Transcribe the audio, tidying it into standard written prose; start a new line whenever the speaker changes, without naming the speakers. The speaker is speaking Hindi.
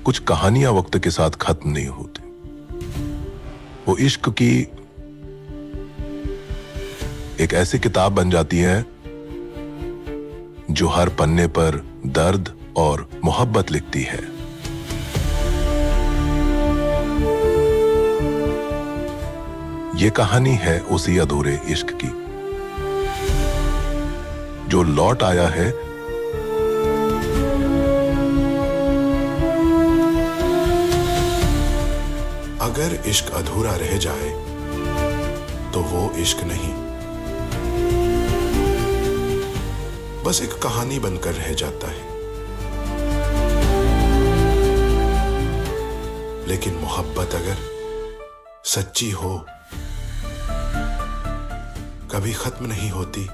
कुछ कहानियां वक्त के साथ खत्म नहीं होती। वो इश्क की एक ऐसी किताब बन जाती है जो हर पन्ने पर दर्द और मोहब्बत लिखती है। ये कहानी है उसी अधूरे इश्क की जो लौट आया है
अगर इश्क अधूरा रह जाए तो वो इश्क नहीं, बस एक कहानी बनकर रह जाता है। लेकिन मोहब्बत अगर सच्ची हो कभी खत्म नहीं होती।